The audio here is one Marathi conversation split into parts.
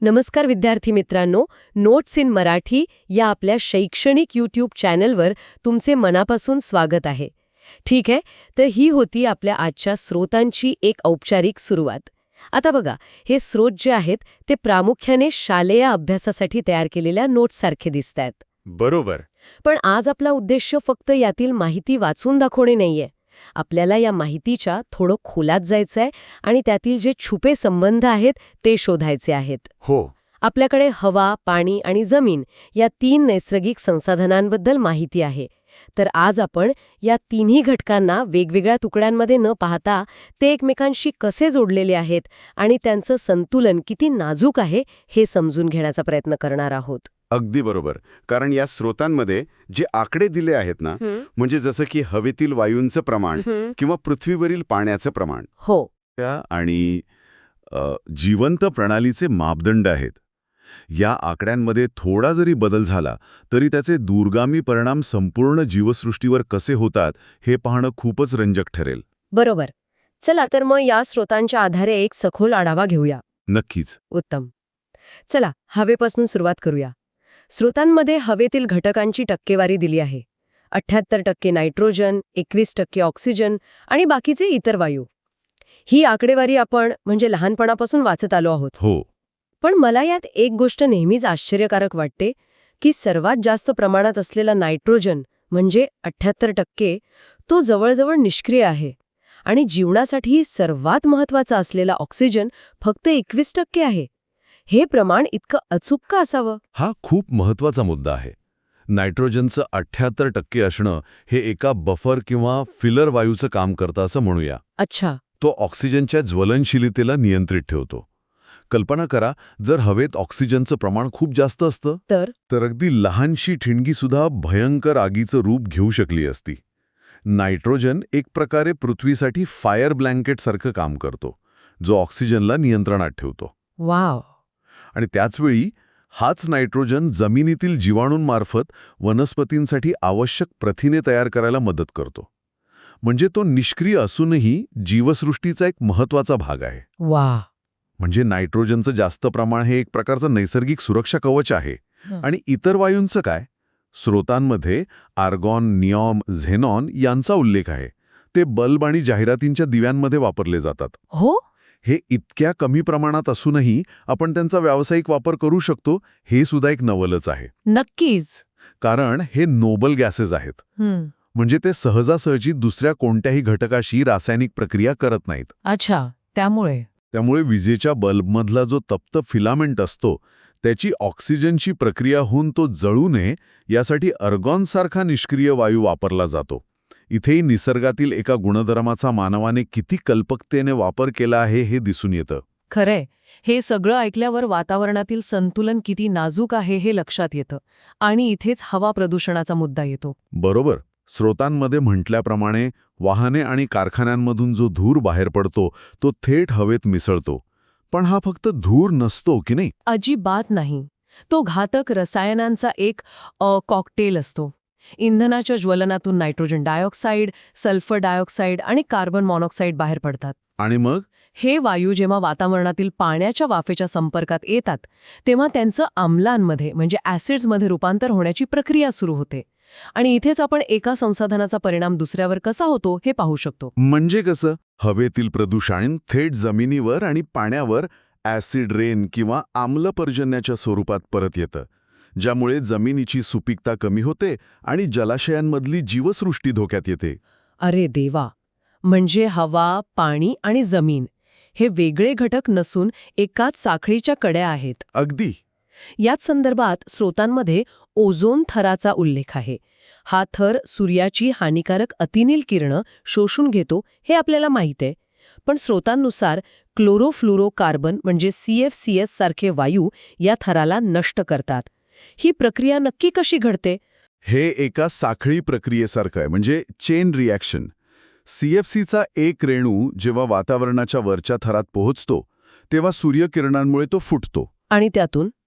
नमस्कार विद्यार्थी मित्रांनो, नोट्स इन मराठी या आपल्या शैक्षणिक यूट्यूब चॅनलवर तुमचे मनापासून स्वागत आहे. ठीक आहे, तर ही होती आपल्या आजच्या स्रोतांची एक औपचारिक सुरुवात. आता बघा, हे स्रोत जे आहेत ते प्रामुख्याने शालेय अभ्यासासाठी तयार केलेल्या नोट्ससारखे दिसतात. बरोबर. पण आज आपला उद्देश फक्त यातील माहिती वाचून दाखवणे नाहीये. आपल्याला या माहितीच्या थोडं खोलात जायचंय आणि त्यातील जे छुपे संबंध आहेत ते शोधायचे आहेत. हो. आपल्याकडे हवा, पाणी आणि जमीन या 3 नैसर्गिक संसाधनांबद्दल माहिती आहे. तर आज आपण या तिन्ही घटकांना वेगवेगळ्या तुकड्यांमध्ये न पाहता ते एकमेकांशी कसे जोडलेले आहेत आणि त्यांचं संतुलन किती नाजूक आहे हे समजून घेण्याचा प्रयत्न करणार आहोत. अगदी बरोबर. कारण या स्रोतांमध्ये जे आकडे दिले आहेत ना, म्हणजे जसं की हवेतील वायूंचं प्रमाण किंवा पृथ्वीवरील पाण्याचं प्रमाण, हो, आणि जिवंत प्रणालीचे मापदंड आहेत. या आकड्यांमध्ये थोडा जरी बदल झाला तरी त्याचे दूरगामी परिणाम संपूर्ण जीवसृष्टीवर कसे होतात हे पाहणं खूपच रंजक ठरेल. बरोबर. चला तर मग या स्रोतांच्या आधारे एक सखोल आढावा घेऊया. नक्कीच. उत्तम. चला हवेपासून सुरुवात करूया. स्रोतांमध्ये हवेतील घटकांची टक्केवारी दिली आहे. 78% नायट्रोजन, 21% ऑक्सिजन आणि बाकीचे इतर वायू. ही आकडेवारी आपण लहानपणापासून वाचत आलो आहोत. हो. पण मला यात एक गोष्ट नेहमीच आश्चर्यकारक वाटते की सर्वात जास्त प्रमाणात असलेला नायट्रोजन 78%, तो जवळजवळ निष्क्रिय आहे आणि जीवनासाठी सर्वात महत्त्वाचा असलेला ऑक्सिजन फक्त 21% आहे. हे प्रमाण इतकं अचूक का असावं? हा खूप महत्वाचा मुद्दा आहे. नायट्रोजनचं 78% असणं हे एका बफर किंवा फिलर वायूचं काम करतं असं म्हणूया. अच्छा. तो ऑक्सिजनच्या ज्वलनशीलतेला नियंत्रित ठेवतो. कल्पना करा, जर हवेत ऑक्सिजनचं प्रमाण खूप जास्त असतं तर अगदी लहानशी ठिणगीसुद्धा भयंकर आगीचं रूप घेऊ शकली असती. नायट्रोजन एक प्रकारे पृथ्वीसाठी फायर ब्लँकेटसारखं काम करतो, जो ऑक्सिजनला नियंत्रणात ठेवतो. वाव. आणि त्याचवेळी हाच नायट्रोजन जमिनीतील जीवाणूंमार्फत वनस्पतींसाठी आवश्यक प्रथिने तयार करायला मदत करतो. म्हणजे तो निष्क्रिय असूनही जीवसृष्टीचा एक महत्त्वाचा भाग आहे. वा. म्हणजे नायट्रोजनचं जास्त प्रमाण हे एक प्रकारचं नैसर्गिक सुरक्षा कवच आहे. आणि इतर वायूंचं काय? स्रोतांमध्ये आर्गॉन, निऑन, झेनॉन यांचा उल्लेख आहे. ते बल्ब आणि जाहिरातींच्या दिव्यांमध्ये वापरले जातात. हो. हे इतक्या कमी प्रमाणात असूनही आपण त्यांचा व्यावसायिक वापर करू शकतो, हे सुद्धा एक नवलच आहे. नक्कीच. कारण हे नोबल गॅसेस आहेत. म्हणजे ते सहजासहजी दुसऱ्या कोणत्याही घटकाशी रासायनिक प्रक्रिया करत नाहीत. अच्छा. त्यामुळे विजेच्या बल्बमधला जो तप्त फिलामेंट असतो त्याची ऑक्सिजनची प्रक्रिया होऊन तो जळू नये यासाठी अर्गॉनसारखा निष्क्रिय वायू वापरला जातो. इथेही निसर्गातील एका गुणधर्माचा मानवाने किती कल्पकतेने वापर केला आहे हे दिसून येतं. खरंय. हे सगळं ऐकल्यावर वातावरणातील संतुलन किती नाजूक आहे हे लक्षात येतं. आणि इथेच हवा प्रदूषणाचा मुद्दा येतो. बरोबर. स्रोतांमध्ये म्हटल्याप्रमाणे वाहने आणि कारखान्यांमधून जो धूर बाहेर पडतो तो थेट हवेत मिसळतो. पण हा फक्त धूर नसतो की नाही? अजिबात नाही. तो घातक रसायनांचा एक कॉकटेल असतो. इंधनाच्या ज्वलनातून नायट्रोजन डायऑक्साईड, सल्फर डायऑक्साईड आणि कार्बन मोनॉक्साईड बाहेर पडतात. आणि मग हे वायू जेव्हा वातावरणातील पाण्याच्या वाफेच्या संपर्कात येतात तेव्हा त्यांचं आम्लांमध्ये ॲसिड्समध्ये रूपांतर होण्याची प्रक्रिया सुरू होते. आणि इथेच आपण एका संसाधनाचा परिणाम दुसऱ्यावर कसा होतो हे पाहू शकतो. म्हणजे कसं? हवेतील प्रदूषण थेट जमिनीवर आणि पाण्यावर ॲसिड रेन किंवा आम्लपर्जन्याच्या स्वरूपात परत येतं, ज्यामुळे जमिनीची सुपीकता कमी होते आणि जलाशयांमधली जीवसृष्टी धोक्यात येते. अरे देवा. म्हणजे हवा, पाणी आणि जमीन हे वेगळे घटक नसून एकाच साखळीच्या कड्या आहेत. अगदी. याच संदर्भात स्रोतांमध्ये ओझोन थराचा उल्लेख आहे. हा थर सूर्याची हानिकारक अतिनील किरणं शोषून घेतो हे आपल्याला माहीत आहे. पण स्रोतांनुसार क्लोरोफ्लोरोकार्बन CFCS सारखे वायू या थराला नष्ट करतात. ही प्रक्रिया नक्की कशी घडते? हे एका साखळी प्रक्रियेसारखं आहे, म्हणजे चेन रिॲक्शन. CFCचा एक रेणू जेव्हा वातावरणाच्या वरच्या थरात पोहोचतो तेव्हा सूर्यकिरणांमुळे तो फुटतो. आणि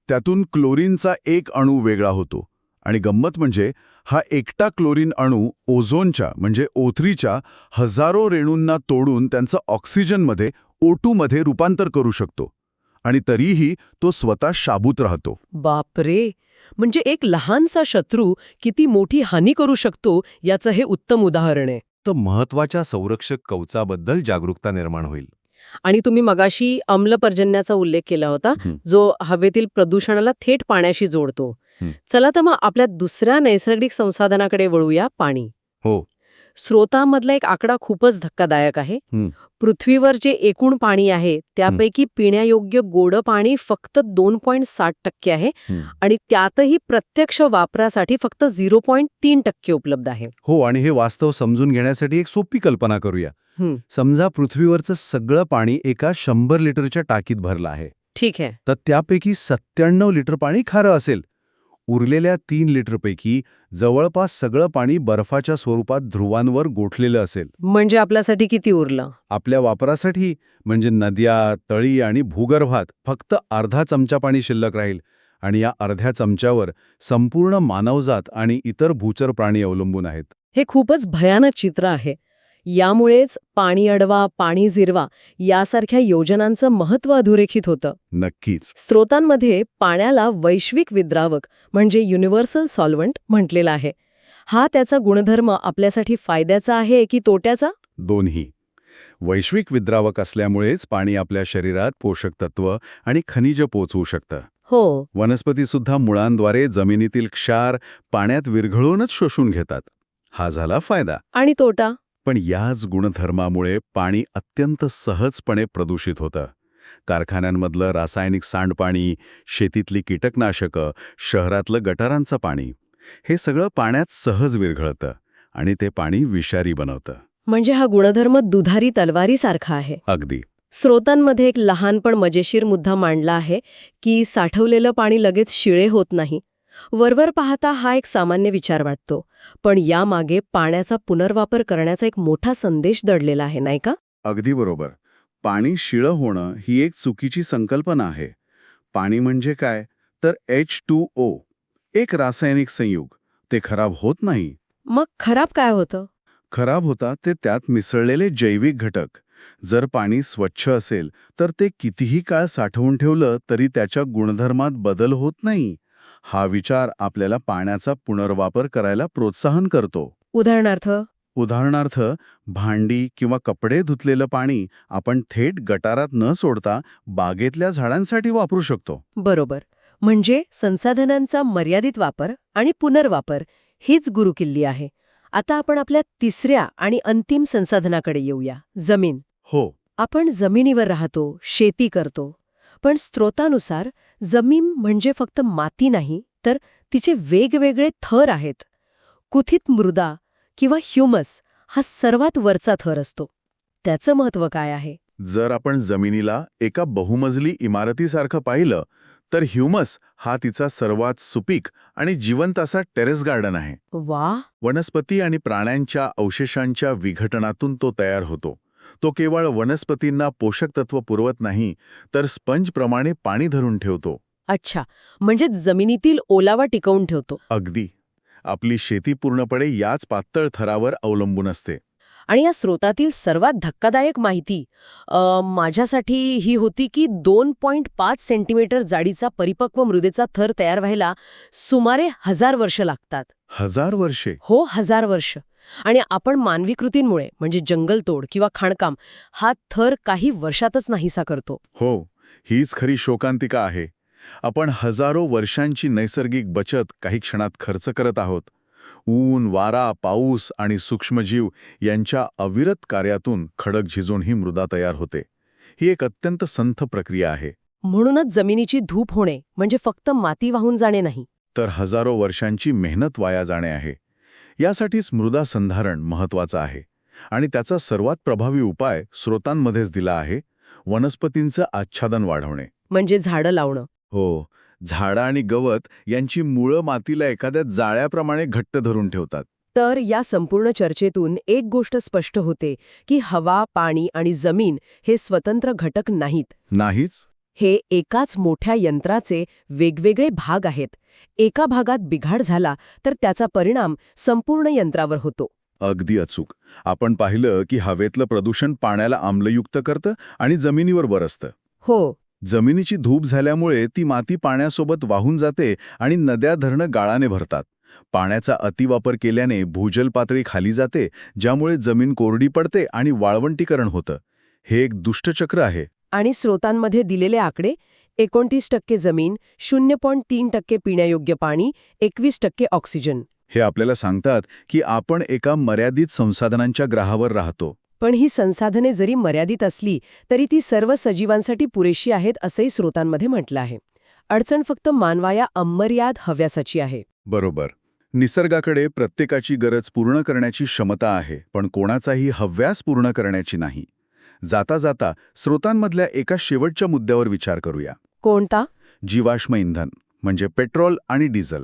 त्यातून क्लोरीनचा एक अणू वेगळा होतो. आणि गंमत म्हणजे हा एकटा क्लोरीन अणू ओझोनच्या O3च्या हजारो रेणूंना तोडून त्यांचं ऑक्सिजनमध्ये O2 मध्ये रूपांतर करू शकतो. आणि तरीही तो स्वतः शाबूत राहतो. बापरे, म्हणजे एक लहानसा शत्रू किती मोठी हानी करू शकतो याचं हे उत्तम उदाहरण आहे. तर महत्वाच्या संरक्षक कवचाबद्दल जागरूकता निर्माण होईल. आणि तुम्ही मगाशी अम्लपर्जन्याचा उल्लेख केला होता, हं. जो हवेतील प्रदूषणाला थेट पाण्याशी जोडतो. हं. चला तर मग आपल्या दुसऱ्या नैसर्गिक संसाधनाकडे वळूया, पाणी. हो. स्रोतांमधला एक आकडा खूपच धक्कादायक आहे. हं. पृथ्वीवर जे एकूण पाणी आहे त्यापैकी पिण्यायोग्य गोडं पाणी फक्त 2.7% आहे हं. आणि त्यातही प्रत्यक्ष वापरासाठी फक्त 0.3% उपलब्ध आहे. हो, आणि हे वास्तव समजून घेण्यासाठी एक सोपी कल्पना करूया. हं. समजा पृथ्वीवरचं सगळं पाणी एका 100 लिटरच्या टाकीत भरलं आहे. ठीक आहे. तर त्यापैकी 97 लिटर पाणी खारं असेल. उरलेल्या 3 लिटरपैकी जवळपास सगळं पाणी बर्फाच्या स्वरूपात ध्रुवांवर गोठलेलं असेल. म्हणजे आपल्यासाठी किती उरलं? आपल्या वापरासाठी म्हणजे नद्या, तळी आणि भूगर्भात फक्त अर्धा चमचा पाणी शिल्लक राहील. आणि या अर्ध्या चमच्यावर संपूर्ण मानवजात आणि इतर भूचर प्राणी अवलंबून आहेत. हे खूपच भयानक चित्र आहे. यामुळेच पाणी अडवा, पाणी जिरवा यासारख्या योजनांचं महत्त्व अधोरेखित होतं. नक्कीच. स्रोतांमध्ये पाण्याला वैश्विक विद्रावक म्हणजे युनिव्हर्सल सॉल्व्हंट म्हटलेलं आहे. हा त्याचा गुणधर्म आपल्यासाठी फायद्याचा आहे की तोट्याचा? दोन्ही. वैश्विक विद्रावक असल्यामुळेच पाणी आपल्या शरीरात पोषक तत्व आणि खनिज पोचवू शकतं. हो. वनस्पतीसुद्धा मुळांद्वारे जमिनीतील क्षार पाण्यात विरघळूनच शोषून घेतात. हा झाला फायदा. आणि तोटा? पण याच गुणधर्मामुळे पाणी अत्यंत सहजपणे प्रदूषित होतं. कारखान्यांमधलं रासायनिक सांडपाणी, शेतीतली कीटकनाशकं, शहरातलं गटारांचं पाणी हे सगळं पाण्यात सहज विरघळतं आणि ते पाणी विषारी बनवतं. म्हणजे हा गुणधर्म दुधारी तलवारीसारखा आहे. अगदी. स्रोतांमध्ये एक लहान पण मजेशीर मुद्दा मांडला आहे की साठवलेलं पाणी लगेच शिळे होत नाही. वरवर पाहता हा एक सामान्य विचार वाटतो, पण यामागे पाण्याचा पुनर्वापर करण्याचा एक मोठा संदेश दडलेला आहे, नाही का? अगदी बरोबर. पाणी शिळं होणं ही एक चुकीची संकल्पना आहे. पाणी म्हणजे काय? तर H2O, एक रासायनिक संयुग. ते खराब होत नाही. मग खराब काय होतं? खराब होतात ते त्यात मिसळलेले जैविक घटक. जर पाणी स्वच्छ असेल तर ते कितीही काळ साठवून ठेवलं तरी त्याच्या गुणधर्मात बदल होत नाही. हा विचार आपल्याला पाण्याचा पुनर्वापर करायला प्रोत्साहन करतो. उदाहरणार्थ भांडी किंवा कपडे धुतलेलं पाणी आपण थेट गटारात न सोडता बागेतल्या झाडांसाठी वापरू शकतो. बरोबर. म्हणजे संसाधनांचा मर्यादित वापर आणि पुनर्वापर हीच गुरुकिल्ली आहे. आता आपण आपल्या तिसऱ्या आणि अंतिम संसाधनाकडे येऊया, जमीन. हो. आपण जमिनीवर राहतो, शेती करतो. पण स्रोतानुसार जमीन म्हणजे फक्त माती नाही, तर तिचे वेगवेगळे थर आहेत. कुथित मृदा किंवा ह्युमस हा सर्वात वरचा थर असतो. त्याचं महत्त्व काय आहे? जर आपण जमिनीला एका बहुमजली इमारतीसारखं पाहिलं तर ह्युमस हा तिचा सर्वात सुपीक आणि जिवंत असा टेरेस गार्डन आहे. वा. वनस्पती आणि प्राण्यांच्या अवशेषांच्या विघटनातून तो तयार होतो. तो केवळ वनस्पतींना पोषक तत्व पुरवत नाही, तर स्पंजप्रमाणे पाणी धरून ठेवतो. अच्छा, म्हणजे जमिनीतील ओलावा टिकवून ठेवतो. अगदी. आपली शेती पूर्णपणे याच पातळ थरावर अवलंबून असते. आणि या स्रोतातील सर्वात धक्कादायक माहिती माझ्यासाठी ही होती की 2.5 सेंटीमीटर जाडीचा परिपक्व मृदेचा थर तयार व्हायला सुमारे 1000 वर्ष लागतात. 1000 वर्षे? हो, 1000 वर्ष. आणि आपण मानवी कृतींमुळे म्हणजे जंगलतोड किंवा खाणकाम हा थर काही वर्षातच नाहीसा करतो. हो, हीच खरी शोकांतिका आहे. आपण हजारो वर्षांची नैसर्गिक बचत काही क्षणात खर्च करत आहोत. ऊन, वारा, पाऊस आणि सूक्ष्मजीव यांच्या अविरत कार्यातून खडक झिजून ही मृदा तयार होते. ही एक अत्यंत संथ प्रक्रिया आहे. म्हणूनच जमिनीची धूप होणे म्हणजे फक्त माती वाहून जाणे नाही, तर हजारो वर्षांची मेहनत वाया जाणे आहे. यासाठीच मृदा संधारण महत्वाचं आहे. आणि त्याचा सर्वात प्रभावी उपाय स्रोतांमध्येच दिला आहे, वनस्पतींचं आच्छादन वाढवणे. म्हणजे झाडं लावणं. हो, झाडं आणि गवत यांची मुळं मातीला एखाद्या जाळ्याप्रमाणे घट्ट धरून ठेवतात. तर या संपूर्ण चर्चेतून एक गोष्ट स्पष्ट होते की हवा, पाणी आणि जमीन हे स्वतंत्र घटक नाहीत. नाहीच. हे एकाच मोठ्या यंत्राचे वेगवेगळे भाग आहेत. एका भागात बिघाड झाला तर त्याचा परिणाम संपूर्ण यंत्रावर होतो. अगदी अचूक. आपण पाहिलं की हवेतलं प्रदूषण पाण्याला आम्लयुक्त करतं आणि जमिनीवर बरसतं. हो, जमिनीची धूप झाल्यामुळे ती माती पाण्यासोबत वाहून जाते आणि नद्या धरणं गाळाने भरतात. पाण्याचा अतिवापर केल्याने भूजल पातळी खाली जाते, ज्यामुळे जमीन कोरडी पडते आणि वाळवंटीकरण होतं. हे एक दुष्टचक्र आहे. आणि स्रोतांमध्ये दिलेले आकडे 29% जमीन, 0.3% पिण्यायोग्य पाणी, 21% ऑक्सिजन. हे आपल्याला सांगतात की आपण एका मर्यादित संसाधनांच्या ग्रहावर राहतो. पण ही संसाधने जरी मर्यादित असली तरी ती सर्व सजीवांसाठी पुरेशी आहेत असंही स्रोतांमध्ये म्हटलं आहे. अडचण फक्त मानवाया अमर्याद हव्यासाची आहे. बरोबर. निसर्गाकडे प्रत्येकाची गरज पूर्ण करण्याची क्षमता आहे, पण कोणाचाही हव्यास पूर्ण करण्याची नाही. जाता जाता स्रोतांमधल्या एका शेवटच्या मुद्द्यावर विचार करूया. कोणता? जीवाश्म इंधन म्हणजे पेट्रोल आणि डिझेल.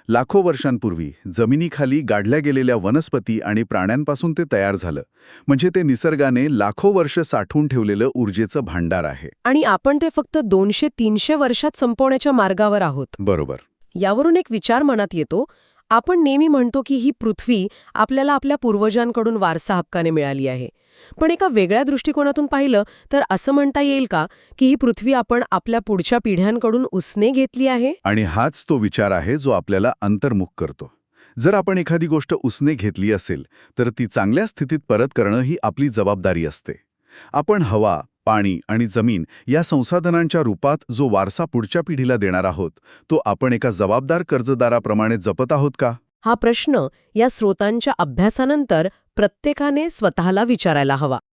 लाखो वर्षांपूर्वी जमिनीखाली गाडल्या गेलेल्या वनस्पती आणि प्राण्यांपासून ते तयार झालं. म्हणजे ते निसर्गाने लाखो वर्ष साठवून ठेवलेलं ऊर्जेचं भांडार आहे. आणि आपण ते फक्त 200-300 वर्षात संपवण्याच्या मार्गावर आहोत. बरोबर. यावरून एक विचार मनात येतो. आपण नेहमी म्हणतो की ही पृथ्वी आपल्याला आपल्या पूर्वजांकडून वारसा हक्काने मिळाली आहे. पण एका वेगळ्या दृष्टिकोनातून पाहिलं तर असं म्हणता येईल का की ही पृथ्वी आपण आपल्या पुढच्या पिढ्यांकडून उसने घेतली आहे? आणि हाच तो विचार आहे जो आपल्याला अंतर्मुख करतो. जर आपण एखादी गोष्ट उसने घेतली असेल तर ती चांगल्या स्थितीत परत करणं ही आपली जबाबदारी असते. आपण हवा, पाणी आणि जमीन या संसाधनांच्या रूपात जो वारसा पुढच्या पिढीला देणार आहोत, तो आपण एका जबाबदार कर्जदाराप्रमाणे जपत आहोत का? हा प्रश्न या स्रोतांच्या अभ्यासानंतर प्रत्येकाने स्वतःला विचारायला हवा.